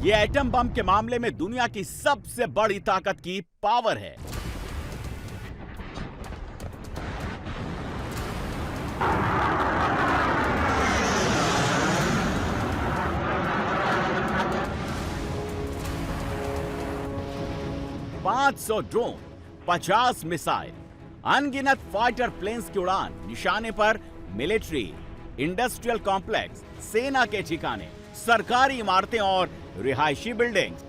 ये atom bomb के मामले में दुनिया की सबसे बड़ी ताकत की पावर है। $500 ड्रोन, 50 मिसाइल, अनगिनत फाइटर प्लेन्स की उड़ान, निशाने पर मिलिट्री, इंडस्ट्रियल कॉम्प्लेक्स, सेना के ठिकाने, सरकारी इमारतें और रिहायशी बिल्डिंग्स।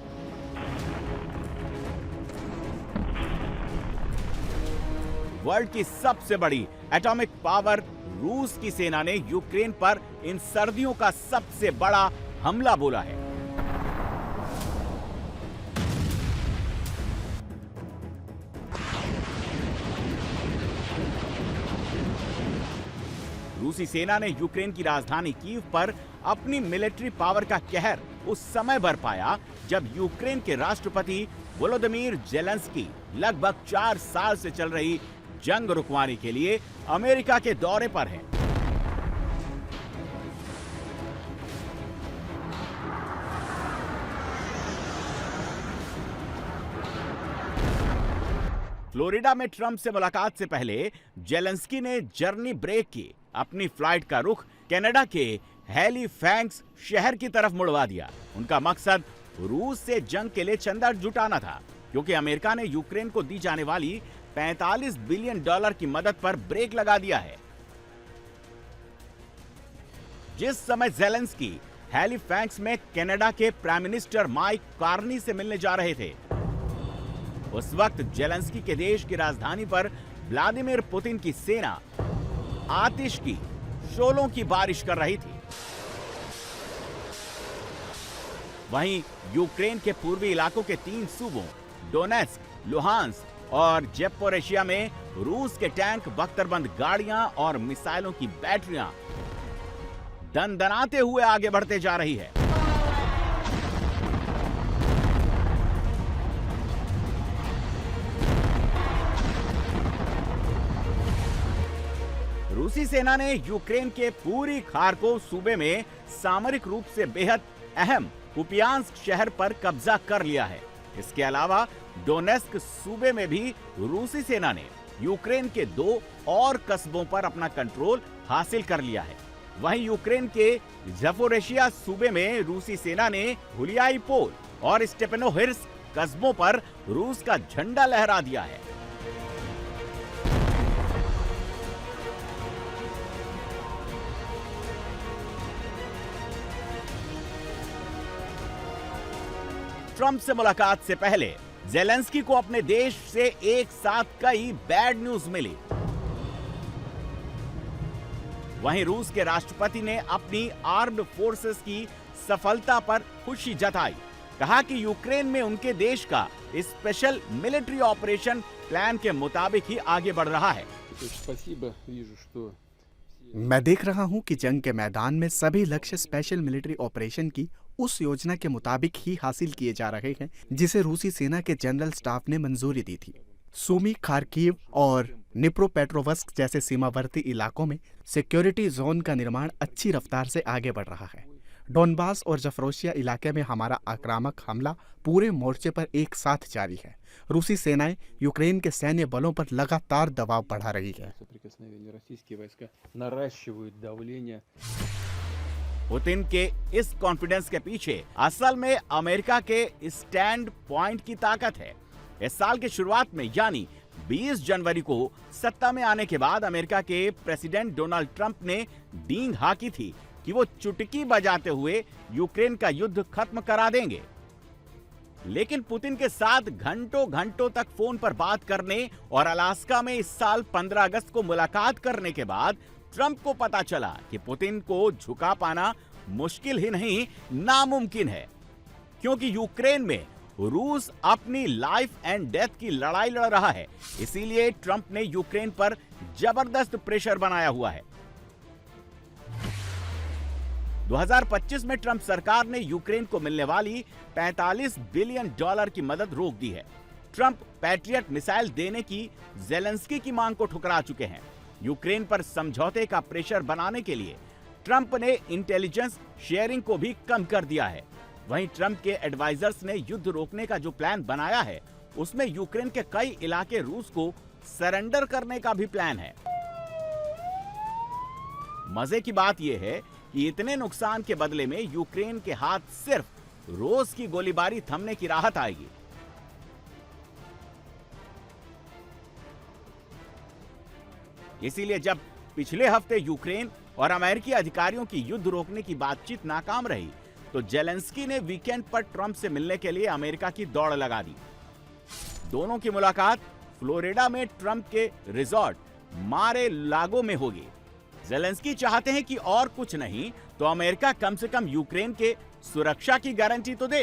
वर्ल्ड की सबसे बड़ी एटॉमिक पावर रूस की सेना ने यूक्रेन पर इन सर्दियों का सबसे बड़ा हमला बोला है। रूसी सेना ने यूक्रेन की राजधानी कीव पर अपनी मिलिट्री पावर का कहर उस समय बरपाया जब यूक्रेन के राष्ट्रपति वोलोदिमीर जेलेंस्की लगभग 4 साल से चल रही जंग रुकवाने के लिए अमेरिका के दौरे पर हैं। फ्लोरिडा में ट्रंप से मुलाकात से पहले जेलेंस्की ने जर्नी ब्रेक की, अपनी फ्लाइट का रुख कनाडा के हैलिफैक्स शहर की तरफ मुड़वा दिया। उनका मकसद रूस से जंग के लिए चंदा जुटाना था, क्योंकि अमेरिका ने यूक्रेन को दी जाने वाली $45 बिलियन की मदद पर ब्रेक लगा दिया है। जिस समय जेलेंस्की हैलिफैक्स में कनाडा के प्राइम मिनिस्टर माइक कार्नी से मिलने जा रहे थे, उस वक्त जेलेंस्की के देश की राजधानी पर व्लादिमीर पुतिन की सेना आतिश की शोलों की बारिश कर रही थी। वहीं यूक्रेन के पूर्वी इलाकों के 3 सूबों डोनेस्क, लुहांस्क और ज़ेपोरिज़िया में रूस के टैंक, बख्तरबंद गाड़ियां और मिसाइलों की बैटरियां दनदनाते हुए आगे बढ़ते जा रही है। रूसी सेना ने यूक्रेन के पूरी खार्कोव सूबे में सामरिक रूप से बेहद अहम कुपियांस्क शहर पर कब्जा कर लिया है। इसके अलावा डोनेस्क सूबे में भी रूसी सेना ने यूक्रेन के 2 और कस्बों पर अपना कंट्रोल हासिल कर लिया है। वहीं यूक्रेन के ज़पोरिज़िया सूबे में रूसी सेना ने हुलियाईपोल और स्टेपनोहिर्स्क कस्बों पर रूस का झंडा लहरा दिया है। ट्रंप से मुलाकात से पहले जेलेंस्की को अपने देश से एक साथ कई बैड न्यूज मिली। वहीं रूस के राष्ट्रपति ने अपनी आर्म्ड फोर्सेस की सफलता पर खुशी जताई। कहा कि यूक्रेन में उनके देश का स्पेशल मिलिट्री ऑपरेशन प्लान के मुताबिक ही आगे बढ़ रहा है। मैं देख रहा हूं कि जंग के मैदान में सभी लक्ष्य स्पेशल मिलिट्री ऑपरेशन की उस योजना के मुताबिक ही हासिल किए जा रहे हैं जिसे रूसी सेना के जनरल स्टाफ ने मंजूरी दी थी। सूमी, खार्किव और निप्रोपेट्रोवस्क जैसे सीमावर्ती इलाकों में सिक्योरिटी जोन का निर्माण अच्छी रफ्तार से आगे बढ़ रहा है। डोनबास और ज़पोरिज़िया इलाके में हमारा आक्रामक हमला पूरे मोर्चे पर एक साथ जारी है। रूसी सेनाएं यूक्रेन के सैन्य बलों पर लगातार दबाव बढ़ा रही है। पुतिन के इस कॉन्फिडेंस के पीछे असल में अमेरिका के स्टैंड पॉइंट की ताकत है। इस साल के शुरुआत में यानी 20 जनवरी को सत्ता में आने के बाद अमेरिका के प्रेसिडेंट डोनाल्ड ट्रंप ने डींग हाकी थी कि वो चुटकी बजाते हुए यूक्रेन का युद्ध खत्म करा देंगे। लेकिन पुतिन के साथ घंटों घंटों तक फोन पर बात करने और अलास्का में इस साल 15 अगस्त को मुलाकात करने के बाद ट्रंप को पता चला कि पुतिन को झुका पाना मुश्किल ही नहीं नामुमकिन है, क्योंकि यूक्रेन में रूस अपनी लाइफ एंड डेथ की लड़ाई लड़ रहा है। इसीलिए ट्रंप ने यूक्रेन पर जबरदस्त प्रेशर बनाया हुआ है। 2025 में ट्रंप सरकार ने यूक्रेन को मिलने वाली $45 बिलियन की मदद रोक दी है। ट्रंप पैट्रियट मिसाइल देने की जेलेंस्की की मांग को ठुकरा चुके हैं। यूक्रेन पर समझौते का प्रेशर बनाने के लिए ट्रंप ने इंटेलिजेंस शेयरिंग को भी कम कर दिया है। वहीं ट्रंप के एडवाइजर्स ने युद्ध रोकने का जो प्लान बनाया है उसमें यूक्रेन के कई इलाके रूस को सरेंडर करने का भी प्लान है। मजे की बात यह है कि इतने नुकसान के बदले में यूक्रेन के हाथ सिर्फ रोज की गोलीबारी थमने की राहत आएगी। इसीलिए जब पिछले हफ्ते यूक्रेन और अमेरिकी अधिकारियों की युद्ध रोकने की बातचीत नाकाम रही तो जेलेंस्की ने वीकेंड पर ट्रंप से मिलने के लिए अमेरिका की दौड़ लगा दी। दोनों की मुलाकात फ्लोरिडा में ट्रंप के रिजॉर्ट मारे लागो में होगी। जेलेंस्की चाहते हैं कि और कुछ नहीं तो अमेरिका कम से कम यूक्रेन के सुरक्षा की गारंटी तो दे।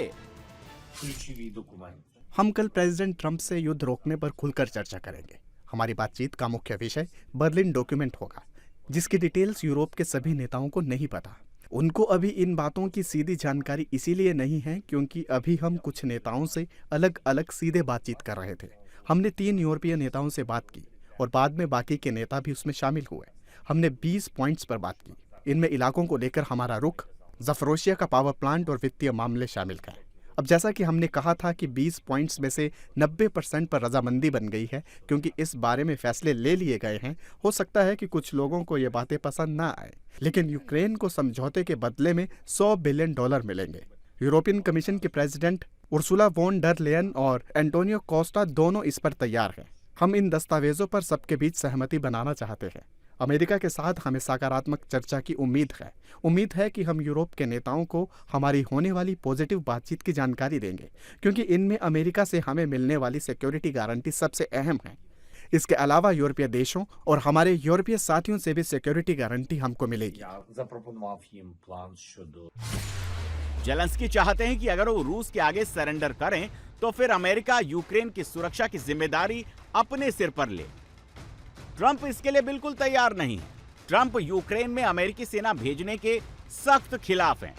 हम कल प्रेसिडेंट ट्रंप से युद्ध रोकने पर खुलकर चर्चा करेंगे। हमारी बातचीत का मुख्य विषय बर्लिन डॉक्यूमेंट होगा, जिसकी डिटेल्स यूरोप के सभी नेताओं को नहीं पता। उनको अभी इन बातों की सीधी जानकारी इसीलिए नहीं है क्योंकि अभी हम कुछ नेताओं से अलग अलग सीधे बातचीत कर रहे थे। हमने 3 यूरोपीय नेताओं से बात की और बाद में बाकी के नेता भी उसमें शामिल हुए। हमने 20 पॉइंट्स पर बात की। इनमें इलाकों को लेकर हमारा रुख, ज़फरोशिया का पावर प्लांट और वित्तीय मामले शामिल हैं। अब जैसा कि हमने कहा था कि 20 पॉइंट्स में से 90% पर रजामंदी बन गई है क्योंकि इस बारे में फैसले ले लिए गए हैं। हो सकता है कि कुछ लोगों को ये बातें पसंद ना आए, लेकिन यूक्रेन को समझौते के बदले में $100 बिलियन मिलेंगे। यूरोपियन कमीशन के president Ursula von der Leyen और एंटोनियो कोस्टा दोनों इस पर तैयार हैं। हम इन दस्तावेजों पर सबके बीच सहमति बनाना चाहते हैं। अमेरिका के साथ हमें सकारात्मक चर्चा की उम्मीद है। उम्मीद है कि हम यूरोप के नेताओं को हमारी होने वाली पॉजिटिव बातचीत की जानकारी देंगे क्योंकि इनमें अमेरिका से हमें मिलने वाली सिक्योरिटी गारंटी सबसे अहम है। इसके अलावा यूरोपीय देशों और हमारे यूरोपीय साथियों से भी सिक्योरिटी गारंटी हमको मिलेगी। जेलेंस्की चाहते हैं कि अगर वो रूस के आगे सरेंडर करें तो फिर अमेरिका यूक्रेन की सुरक्षा की जिम्मेदारी अपने सिर पर ले। ट्रंप इसके लिए बिल्कुल तैयार नहीं है। ट्रंप यूक्रेन में अमेरिकी सेना भेजने के सख्त खिलाफ हैं।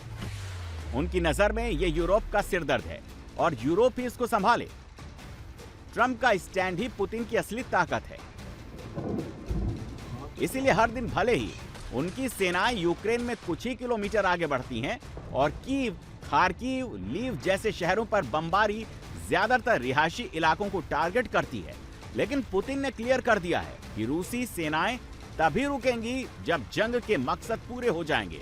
उनकी नजर में यह यूरोप का सिरदर्द है और यूरोप ही इसको संभाले। ट्रंप का स्टैंड ही पुतिन की असली ताकत है। इसीलिए हर दिन भले ही उनकी सेनाएं यूक्रेन में कुछ ही किलोमीटर आगे बढ़ती हैं और कीव, खार्किव, लीव जैसे शहरों पर बमबारी ज्यादातर रिहायशी इलाकों को टारगेट करती है, लेकिन पुतिन ने क्लियर कर दिया है कि रूसी सेनाएं तभी रुकेंगी जब जंग के मकसद पूरे हो जाएंगे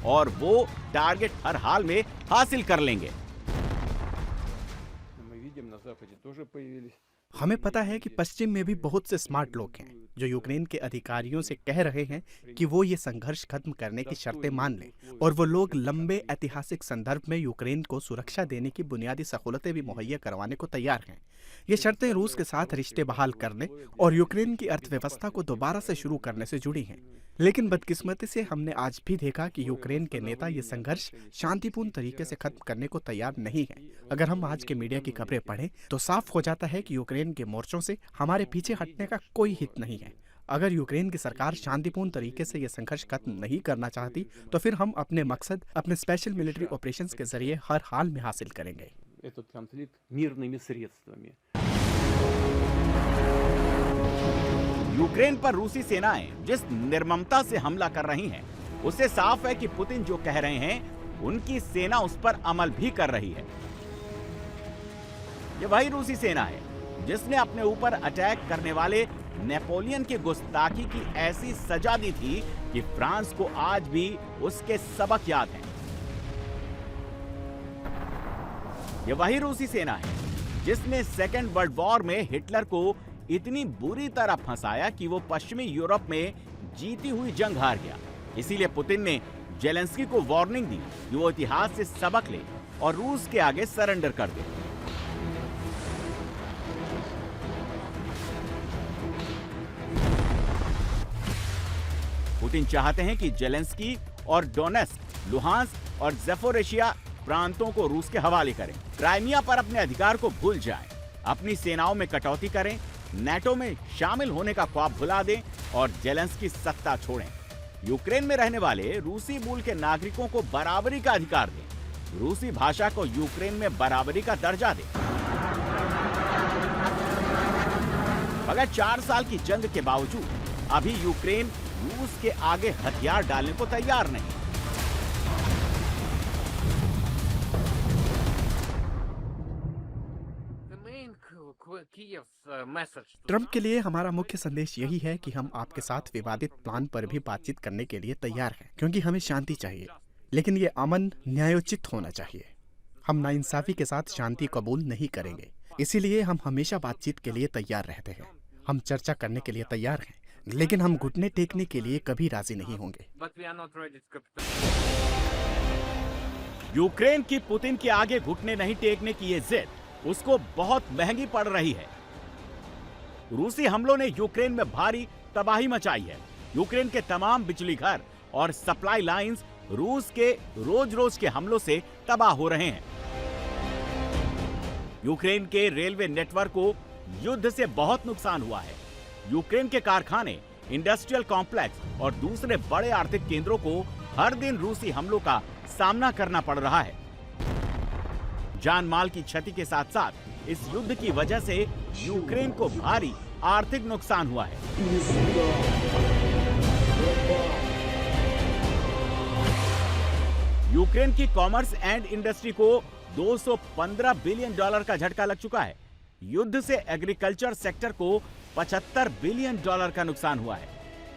और वो टारगेट हर हाल में हासिल कर लेंगे। हमें पता है कि पश्चिम में भी बहुत से स्मार्ट लोग हैं जो यूक्रेन के अधिकारियों से कह रहे हैं कि वो ये संघर्ष खत्म करने की शर्तें मान लें और वो लोग लंबे ऐतिहासिक संदर्भ में यूक्रेन को सुरक्षा देने की बुनियादी सहूलतें भी मुहैया करवाने को तैयार हैं। ये शर्तें रूस के साथ रिश्ते बहाल करने और यूक्रेन की अर्थव्यवस्था को दोबारा से शुरू करने से जुड़ी हैं। लेकिन बदकिस्मती से हमने आज भी देखा कि यूक्रेन के नेता ये संघर्ष शांतिपूर्ण तरीके से खत्म करने को तैयार नहीं है। अगर हम आज के मीडिया की खबरें पढ़ें तो साफ हो जाता है कि यूक्रेन के मोर्चों से हमारे पीछे हटने का कोई हित नहीं है। अगर यूक्रेन की सरकार शांतिपूर्ण तरीके से ये संघर्ष खत्म नहीं करना चाहती तो फिर हम अपने मकसद अपने स्पेशल मिलिट्री ऑपरेशंस के जरिए हर हाल में हासिल करेंगे। यूक्रेन पर रूसी सेनाएं जिस निर्ममता से हमला कर रही हैं, उससे साफ है कि पुतिन जो कह रहे हैं उनकी सेना उस पर अमल भी कर रही है। ये वही रूसी सेना है जिसने अपने ऊपर अटैक करने वाले नेपोलियन की गुस्ताखी की ऐसी सजा दी थी कि फ्रांस को आज भी उसके सबक याद हैं। ये वही रूसी सेना है जिसने सेकेंड वर्ल्ड वॉर में हिटलर को इतनी बुरी तरह फंसाया कि वो पश्चिमी यूरोप में जीती हुई जंग हार गया। इसीलिए पुतिन ने जेलेंस्की को वार्निंग दी कि वो इतिहास से सबक ले और रूस के आगे सरेंडर कर दे। पुतिन चाहते हैं कि जेलेंस्की और डोनेस्क, लुहांस्क और ज़ेपोरिशिया प्रांतों को रूस के हवाले करें, क्राइमिया पर अपने अधिकार को भूल जाएं, अपनी सेनाओं में कटौती करें, नेटो में शामिल होने का ख्वाब भुला दें और जेलेंस्की सत्ता छोड़ें। यूक्रेन में रहने वाले रूसी मूल के नागरिकों को बराबरी का अधिकार दें, रूसी भाषा को यूक्रेन में बराबरी का दर्जा दें। मगर 4 साल की जंग के बावजूद अभी यूक्रेन रूस के आगे हथियार डालने को तैयार नहीं। ट्रंप के लिए हमारा मुख्य संदेश यही है कि हम आपके साथ विवादित प्लान पर भी बातचीत करने के लिए तैयार हैं, क्योंकि हमें शांति चाहिए, लेकिन ये अमन न्यायोचित होना चाहिए। हम नाइंसाफी के साथ शांति कबूल नहीं करेंगे, इसीलिए हम हमेशा बातचीत के लिए तैयार रहते हैं। हम चर्चा करने के लिए तैयार हैं, लेकिन हम घुटने टेकने के लिए कभी राजी नहीं होंगे। यूक्रेन की पुतिन के आगे घुटने नहीं टेकने की ये जिद उसको बहुत महंगी पड़ रही है। रूसी हमलों ने यूक्रेन में भारी तबाही मचाई है। यूक्रेन के तमाम बिजली घर और सप्लाई लाइंस रूस के रोज-रोज के हमलों से तबाह हो रहे हैं। यूक्रेन के रेलवे नेटवर्क को युद्ध से बहुत नुकसान हुआ है। यूक्रेन के कारखाने, इंडस्ट्रियल कॉम्प्लेक्स और दूसरे बड़े आर्थिक केंद्रों को हर दिन रूसी हमलों का सामना करना पड़ रहा है। जान माल की क्षति के साथ साथ इस युद्ध की वजह से यूक्रेन को भारी आर्थिक नुकसान हुआ है। यूक्रेन की कॉमर्स एंड इंडस्ट्री को $215 बिलियन का झटका लग चुका है। युद्ध से एग्रीकल्चर सेक्टर को $75 बिलियन का नुकसान हुआ है।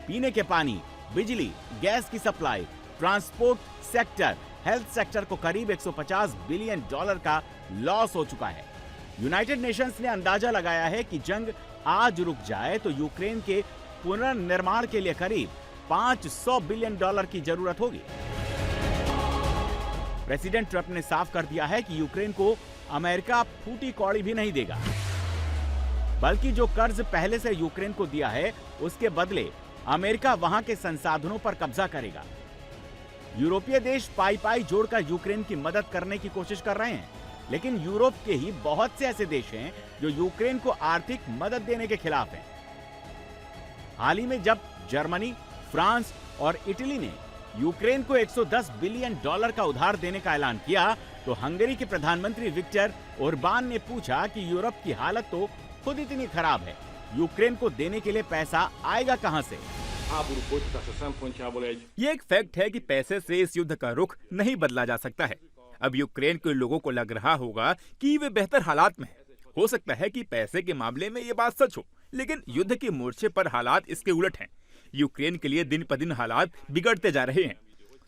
पीने के पानी, बिजली, गैस की supply, transport sector, health sector को करीब $150 बिलियन का लॉस हो चुका है। यूनाइटेड नेशंस ने अंदाजा लगाया है कि जंग आज रुक जाए तो यूक्रेन के पुनर्निर्माण के लिए करीब $500 बिलियन की जरूरत होगी। प्रेसिडेंट ट्रंप ने साफ कर दिया है कि यूक्रेन को अमेरिका फूटी कौड़ी भी नहीं देगा, बल्कि जो कर्ज पहले से यूक्रेन को दिया है उसके बदले अमेरिका वहां के संसाधनों पर कब्जा करेगा। यूरोपीय देश पाई जोड़कर यूक्रेन की मदद करने की कोशिश कर रहे हैं, लेकिन यूरोप के ही बहुत से ऐसे देश हैं जो यूक्रेन को आर्थिक मदद देने के खिलाफ हैं। हाल ही में जब जर्मनी, फ्रांस और इटली ने यूक्रेन को $110 बिलियन का उधार देने का ऐलान किया, तो हंगरी के प्रधानमंत्री विक्टर ओरबान ने पूछा कि यूरोप की हालत तो खुद इतनी खराब है, यूक्रेन को देने के लिए पैसा आएगा कहां से? ये एक फैक्ट है कि पैसे से इस युद्ध का रुख नहीं बदला जा सकता है। अब यूक्रेन के लोगों को लग रहा होगा कि वे बेहतर हालात में हैं। हो सकता है कि पैसे के मामले में ये बात सच हो, लेकिन युद्ध के मोर्चे पर हालात इसके उलट हैं। यूक्रेन के लिए दिन पर दिन हालात बिगड़ते जा रहे हैं।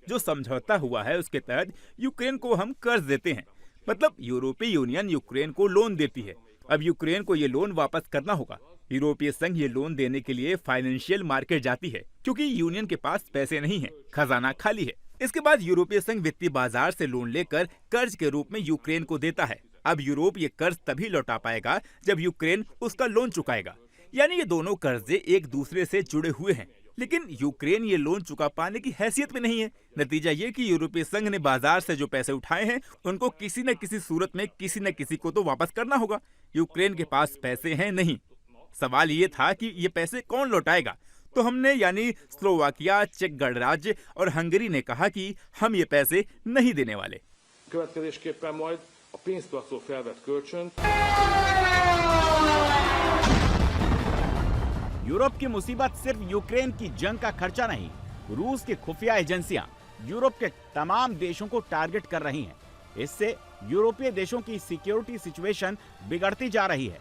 जो समझौता हुआ है उसके तहत यूक्रेन को हम कर्ज देते हैं, मतलब यूरोपीय यूनियन यूक्रेन को लोन देती है। अब यूक्रेन को ये लोन वापस करना होगा। यूरोपीय संघ ये लोन देने के लिए फाइनेंशियल मार्केट जाती है, क्योंकि यूनियन के पास पैसे नहीं है, खजाना खाली है। इसके बाद यूरोपीय संघ वित्तीय बाजार से लोन लेकर कर्ज के रूप में यूक्रेन को देता है। अब यूरोप ये कर्ज तभी लौटा पाएगा जब यूक्रेन उसका लोन चुकाएगा। यानी ये दोनों कर्जे एक दूसरे से जुड़े हुए हैं, लेकिन यूक्रेन ये लोन चुका पाने की हैसियत में नहीं है। नतीजा ये कि यूरोपीय संघ ने बाजार से जो पैसे उठाए हैं उनको किसी न किसी सूरत में किसी न किसी को तो वापस करना होगा। यूक्रेन के पास पैसे हैं नहीं। सवाल ये था कि ये पैसे कौन लौटाएगा, तो हमने यानी स्लोवाकिया, चेक गणराज्य और हंगरी ने कहा कि हम ये पैसे नहीं देने वाले। यूरोप की मुसीबत सिर्फ यूक्रेन की जंग का खर्चा नहीं, रूस की खुफिया एजेंसियां यूरोप के तमाम देशों को टारगेट कर रही हैं। इससे यूरोपीय देशों की सिक्योरिटी सिचुएशन बिगड़ती जा रही है।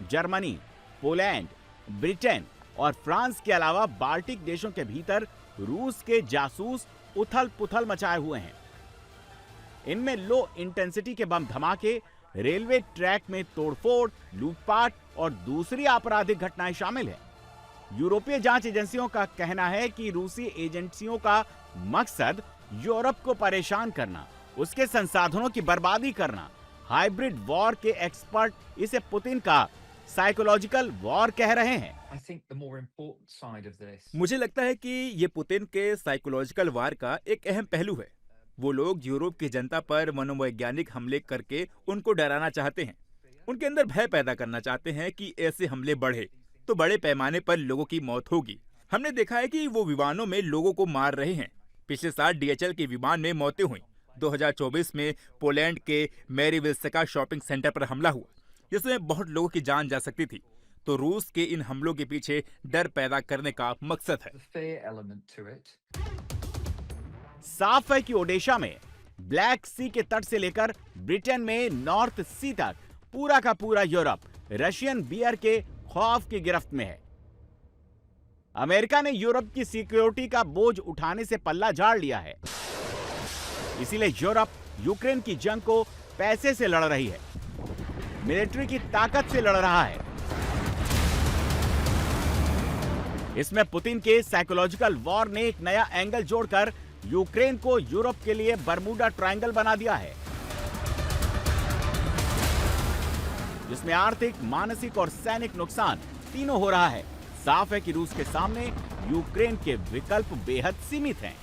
जर्मनी, पोलैंड, ब्रिटेन और फ्रांस के अलावा बाल्टिक देशों के भीतर रूस के जासूस उथल-पुथल मचाए हुए हैं। इनमें लो इंटेंसिटी के बम धमाके, रेलवे ट्रैक में तोड़फोड़, लूटपाट और दूसरी आपराधिक घटनाएं शामिल हैं। यूरोपीय जांच एजेंसियों का कहना है कि रूसी एजेंसियों का मकसद यूरोप को परेशान करना, उसके संसाधनों की बर्बादी करना। हाइब्रिड वॉर के एक्सपर्ट इसे पुतिन का साइकोलॉजिकल वॉर कह रहे हैं। मुझे लगता है कि ये पुतिन के साइकोलॉजिकल वॉर का एक अहम पहलू है। वो लोग यूरोप की जनता पर मनोवैज्ञानिक हमले करके उनको डराना चाहते हैं। उनके अंदर भय पैदा करना चाहते हैं कि ऐसे हमले बढ़े तो बड़े पैमाने पर लोगों की मौत होगी। हमने देखा है कि वो विमानों में लोगों को मार रहे हैं। पिछले साल DHL के विमान में मौतें हुई। 2024 में पोलैंड के मैरीविल्सका शॉपिंग सेंटर पर हमला हुआ, जिसमें बहुत लोगों की जान जा सकती थी। तो रूस के इन हमलों के पीछे डर पैदा करने का मकसद है। साफ है कि ओडेशा में ब्लैक सी के तट से लेकर ब्रिटेन में नॉर्थ सी तक पूरा का पूरा यूरोप रशियन बियर के खौफ की गिरफ्त में है। अमेरिका ने यूरोप की सिक्योरिटी का बोझ उठाने से पल्ला झाड़ लिया है। इसीलिए यूरोप यूक्रेन की जंग को पैसे से लड़ रही है, मिलिट्री की ताकत से लड़ रहा है। इसमें पुतिन के साइकोलॉजिकल वॉर ने एक नया एंगल जोड़कर यूक्रेन को यूरोप के लिए बरमूडा ट्रायंगल बना दिया है, जिसमें आर्थिक, मानसिक और सैनिक नुकसान तीनों हो रहा है। साफ है कि रूस के सामने यूक्रेन के विकल्प बेहद सीमित हैं।